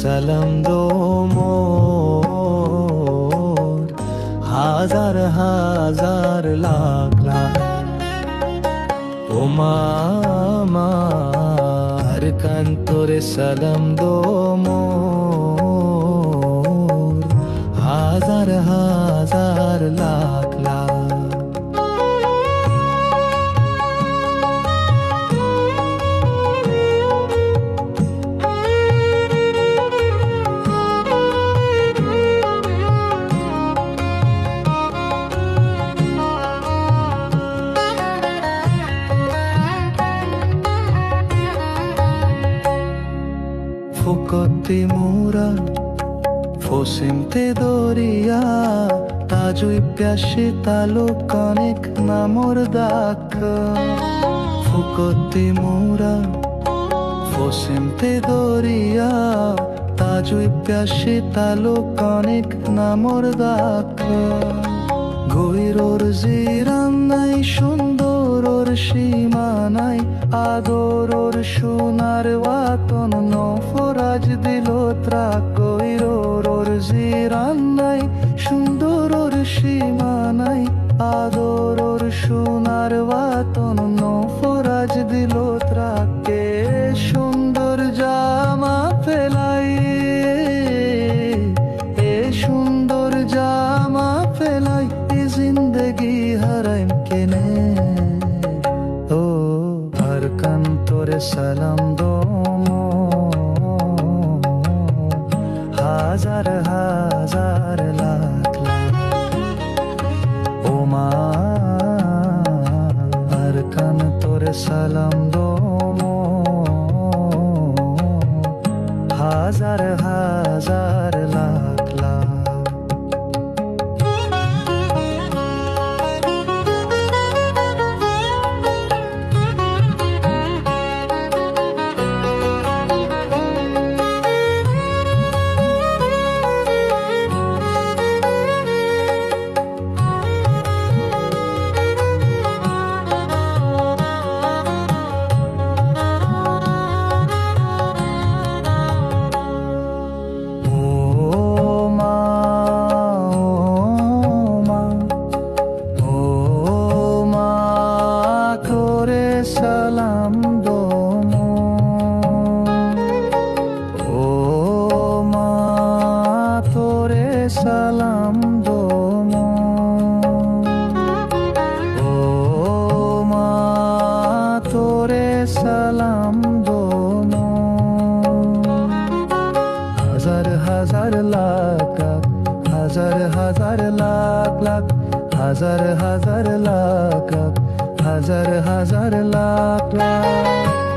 সালাম দো মোর, হাজার হাজার লাখ লাখ। ও মামা আরকান তোরে সালাম দো মোর, হাজার হাজার lakh lakh. Fukoti mura, fosimte doria, tajui piashi taluk onek namor dak. Fukoti mura, fosimte doria, tajui piashi taluk onek namor dak. গভীরর জিরান নাই, সুন্দরর সীমা নাই, আদরর সোনার ওয়াতন নফরাজ দিল ত্রাক। গভীরর জিরান নাই, সুন্দরর সীমা নাই, আদরর সোনার ওয়াতন নফরাজ দিল ত্রাক। কে সুন্দর জামা ফেলাই, এ সুন্দর জামা ফেলাই, जिंदगी हरम के ने। ओ अरकान तोरे सलाम दो मोर, हाजार हाजार लाख लाख। ओ माँ अरकान तोरे सलाम दो मोर, हाजार हाजार लाख लाख। সালাম দো মোর, ও মা তোরে সালাম দো মোর, ও মা তোরে সালাম দো মোর। হাজার হাজার লাখ লাখ, হাজার হাজার লাখ লাখ, হাজার হাজার লাখ লাখ, হাজার হাজার লাখ লাখ।